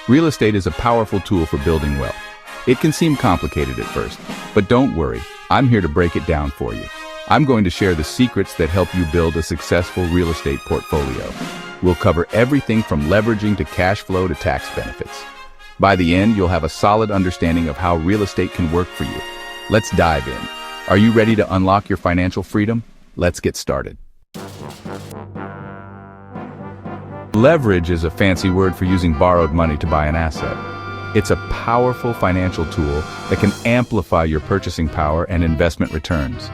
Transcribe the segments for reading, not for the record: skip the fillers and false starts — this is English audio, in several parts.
Real estate is a powerful tool for building wealth. It can seem complicated at first, but don't worry, I'm here to break it down for you. I'm going to share the secrets that help you build a successful real estate portfolio. We'll cover everything from leveraging to cash flow to tax benefits. By the end, you'll have a solid understanding of how real estate can work for you. Let's dive in. Are you ready to unlock your financial freedom? Let's get started. Leverage is a fancy word for using borrowed money to buy an asset. It's a powerful financial tool that can amplify your purchasing power and investment returns.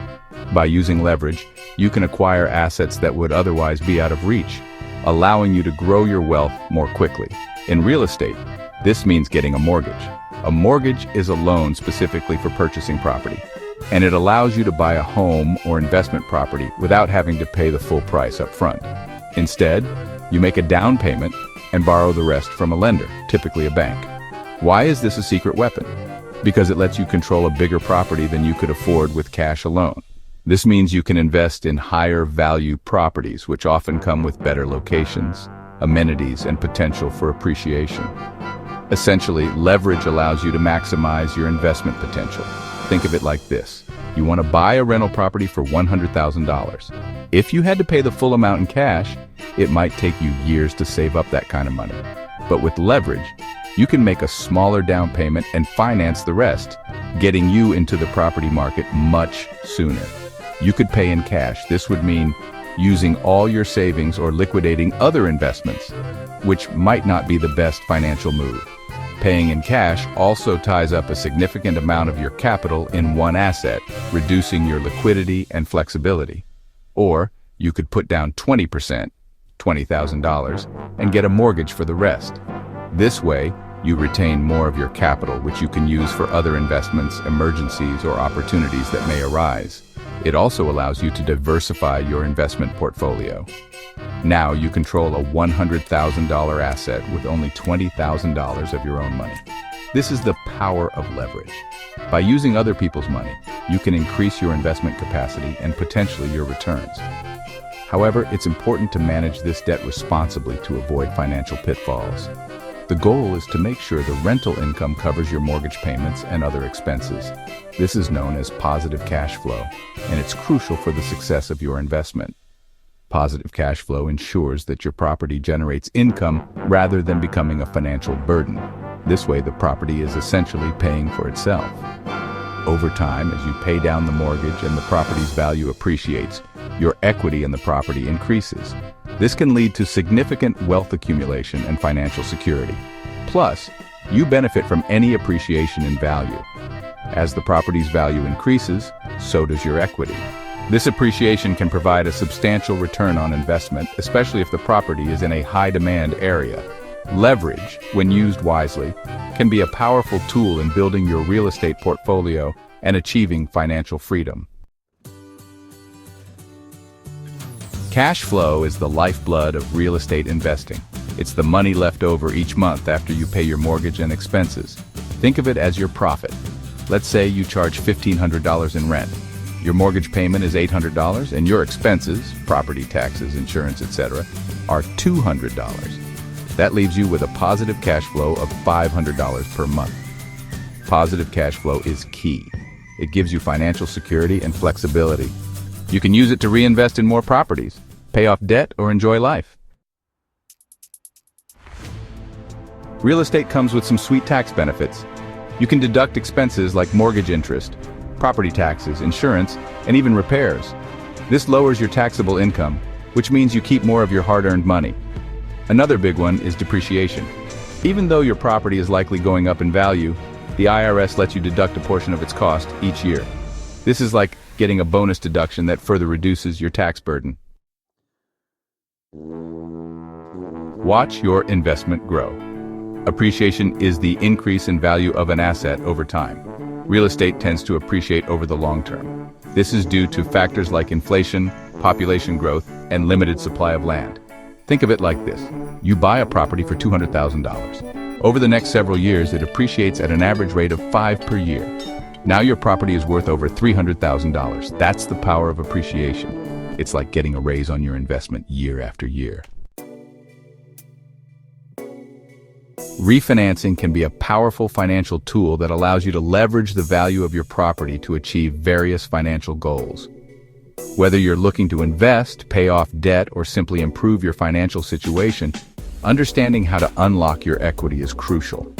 By using leverage, you can acquire assets that would otherwise be out of reach, allowing you to grow your wealth more quickly. In real estate, this means getting a mortgage. A mortgage is a loan specifically for purchasing property, and it allows you to buy a home or investment property without having to pay the full price up front. Instead, you make a down payment and borrow the rest from a lender, typically a bank. Why is this a secret weapon? Because it lets you control a bigger property than you could afford with cash alone. This means you can invest in higher value properties, which often come with better locations, amenities, and potential for appreciation. Essentially, leverage allows you to maximize your investment potential. Think of it like this. You want to buy a rental property for $100,000. If you had to pay the full amount in cash, it might take you years to save up that kind of money. But with leverage, you can make a smaller down payment and finance the rest, getting you into the property market much sooner. You could pay in cash. This would mean using all your savings or liquidating other investments, which might not be the best financial move. Paying in cash also ties up a significant amount of your capital in one asset, reducing your liquidity and flexibility. Or you could put down 20%, $20,000, and get a mortgage for the rest. This way, you retain more of your capital, which you can use for other investments, emergencies, or opportunities that may arise. It also allows you to diversify your investment portfolio. Now you control a $100,000 asset with only $20,000 of your own money. This is the power of leverage. By using other people's money, you can increase your investment capacity and potentially your returns. However, it's important to manage this debt responsibly to avoid financial pitfalls. The goal is to make sure the rental income covers your mortgage payments and other expenses. This is known as positive cash flow, and it's crucial for the success of your investment. Positive cash flow ensures that your property generates income rather than becoming a financial burden. This way, the property is essentially paying for itself. Over time, as you pay down the mortgage and the property's value appreciates, your equity in the property increases. This can lead to significant wealth accumulation and financial security. Plus, you benefit from any appreciation in value. As the property's value increases, so does your equity. This appreciation can provide a substantial return on investment, especially if the property is in a high-demand area. Leverage, when used wisely, can be a powerful tool in building your real estate portfolio and achieving financial freedom. Cash flow is the lifeblood of real estate investing. It's the money left over each month after you pay your mortgage and expenses. Think of it as your profit. Let's say you charge $1,500 in rent. Your mortgage payment is $800 and your expenses, property taxes, insurance, etc., are $200. That leaves you with a positive cash flow of $500 per month. Positive cash flow is key. It gives you financial security and flexibility. You can use it to reinvest in more properties, pay off debt, or enjoy life. Real estate comes with some sweet tax benefits. You can deduct expenses like mortgage interest, property taxes, insurance, and even repairs. This lowers your taxable income, which means you keep more of your hard-earned money. Another big one is depreciation. Even though your property is likely going up in value, the IRS lets you deduct a portion of its cost each year. This is like getting a bonus deduction that further reduces your tax burden. Watch your investment grow. Appreciation is the increase in value of an asset over time. Real estate tends to appreciate over the long term. This is due to factors like inflation, population growth, and limited supply of land. Think of it like this. You buy a property for $200,000. Over the next several years, it appreciates at an average rate of 5 per year. Now your property is worth over $300,000. That's the power of appreciation. It's like getting a raise on your investment year after year. Refinancing can be a powerful financial tool that allows you to leverage the value of your property to achieve various financial goals. Whether you're looking to invest, pay off debt, or simply improve your financial situation, understanding how to unlock your equity is crucial.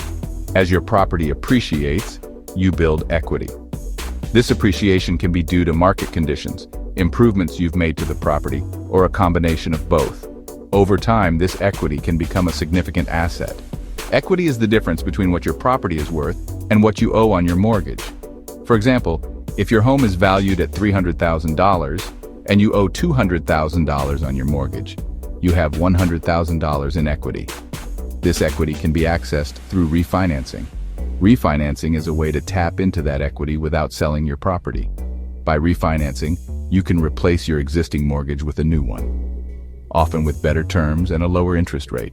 As your property appreciates, you build equity. This appreciation can be due to market conditions, improvements you've made to the property, or a combination of both. Over time, this equity can become a significant asset. Equity is the difference between what your property is worth and what you owe on your mortgage. For example, if your home is valued at $300,000 and you owe $200,000 on your mortgage, you have $100,000 in equity. This equity can be accessed through refinancing. Refinancing is a way to tap into that equity without selling your property. By refinancing, you can replace your existing mortgage with a new one, often with better terms and a lower interest rate.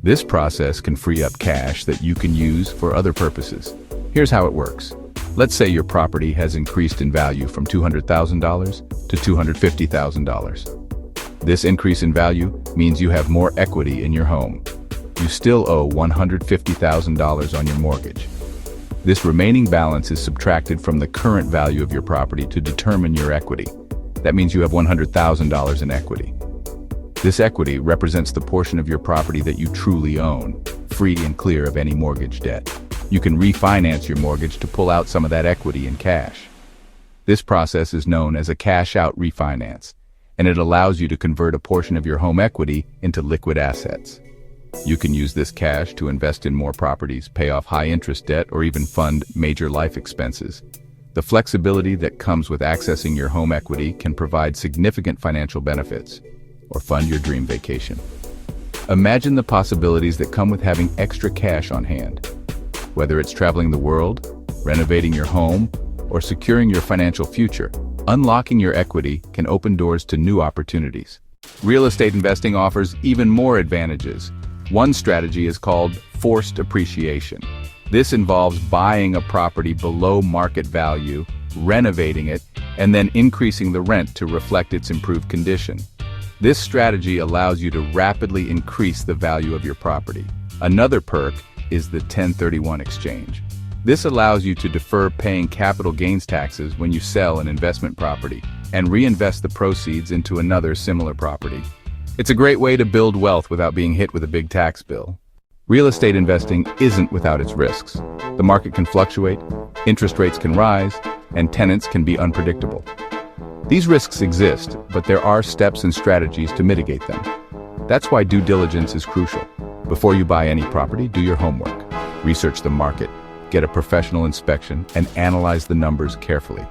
This process can free up cash that you can use for other purposes. Here's how it works. Let's say your property has increased in value from $200,000 to $250,000. This increase in value means you have more equity in your home. You still owe $150,000 on your mortgage. This remaining balance is subtracted from the current value of your property to determine your equity. That means you have $100,000 in equity. This equity represents the portion of your property that you truly own, free and clear of any mortgage debt. You can refinance your mortgage to pull out some of that equity in cash. This process is known as a cash-out refinance, and it allows you to convert a portion of your home equity into liquid assets. You can use this cash to invest in more properties, pay off high-interest debt, or even fund major life expenses. The flexibility that comes with accessing your home equity can provide significant financial benefits, or fund your dream vacation. Imagine the possibilities that come with having extra cash on hand. Whether it's traveling the world, renovating your home, or securing your financial future, unlocking your equity can open doors to new opportunities. Real estate investing offers even more advantages. One strategy is called forced appreciation. This involves buying a property below market value, renovating it, and then increasing the rent to reflect its improved condition. This strategy allows you to rapidly increase the value of your property. Another perk is the 1031 exchange. This allows you to defer paying capital gains taxes when you sell an investment property and reinvest the proceeds into another similar property. It's a great way to build wealth without being hit with a big tax bill. Real estate investing isn't without its risks. The market can fluctuate, interest rates can rise, and tenants can be unpredictable. These risks exist, but there are steps and strategies to mitigate them. That's why due diligence is crucial. Before you buy any property, do your homework. Research the market, get a professional inspection, and analyze the numbers carefully.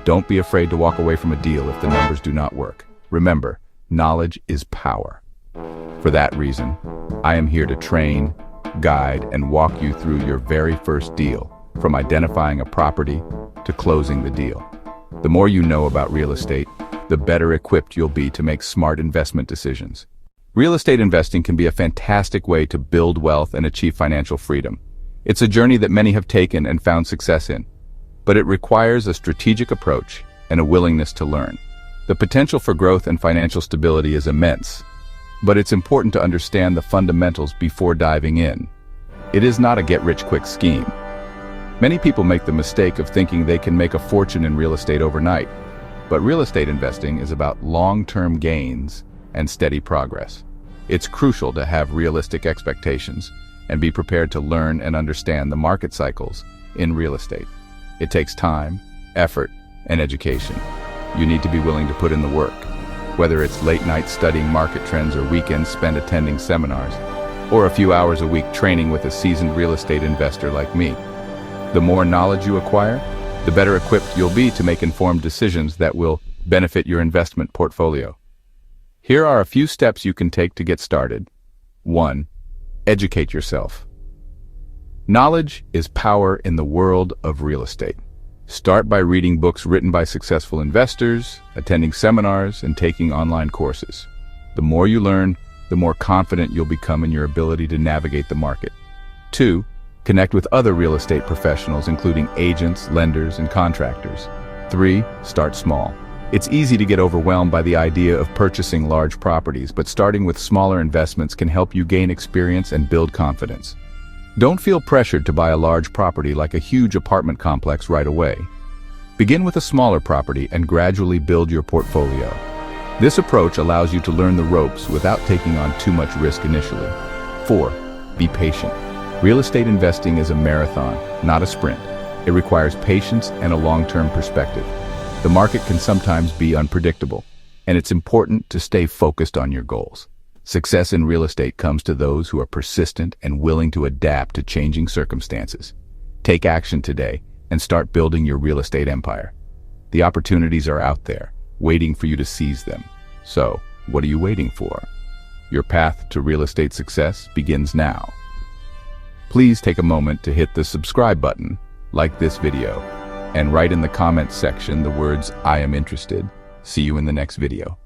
Don't be afraid to walk away from a deal if the numbers do not work. Remember, knowledge is power. For that reason, I am here to train, guide, and walk you through your very first deal, from identifying a property to closing the deal. The more you know about real estate, the better equipped you'll be to make smart investment decisions. Real estate investing can be a fantastic way to build wealth and achieve financial freedom. It's a journey that many have taken and found success in, but it requires a strategic approach and a willingness to learn. The potential for growth and financial stability is immense, but it's important to understand the fundamentals before diving in. It is not a get-rich-quick scheme. Many people make the mistake of thinking they can make a fortune in real estate overnight, but real estate investing is about long-term gains and steady progress. It's crucial to have realistic expectations and be prepared to learn and understand the market cycles in real estate. It takes time, effort, and education. You need to be willing to put in the work, whether it's late nights studying market trends or weekends spent attending seminars, or a few hours a week training with a seasoned real estate investor like me. The more knowledge you acquire, the better equipped you'll be to make informed decisions that will benefit your investment portfolio. Here are a few steps you can take to get started. 1. Educate yourself. Knowledge is power in the world of real estate. Start by reading books written by successful investors, attending seminars, and taking online courses. The more you learn, the more confident you'll become in your ability to navigate the market. 2. Connect with other real estate professionals, including agents, lenders, and contractors. 3. Start small. It's easy to get overwhelmed by the idea of purchasing large properties, but starting with smaller investments can help you gain experience and build confidence. Don't feel pressured to buy a large property like a huge apartment complex right away. Begin with a smaller property and gradually build your portfolio. This approach allows you to learn the ropes without taking on too much risk initially. 4. Be patient. Real estate investing is a marathon, not a sprint. It requires patience and a long-term perspective. The market can sometimes be unpredictable, and it's important to stay focused on your goals. Success in real estate comes to those who are persistent and willing to adapt to changing circumstances. Take action today and start building your real estate empire. The opportunities are out there, waiting for you to seize them. So, what are you waiting for? Your path to real estate success begins now. Please take a moment to hit the subscribe button, like this video, and write in the comments section the words "I am interested." See you in the next video.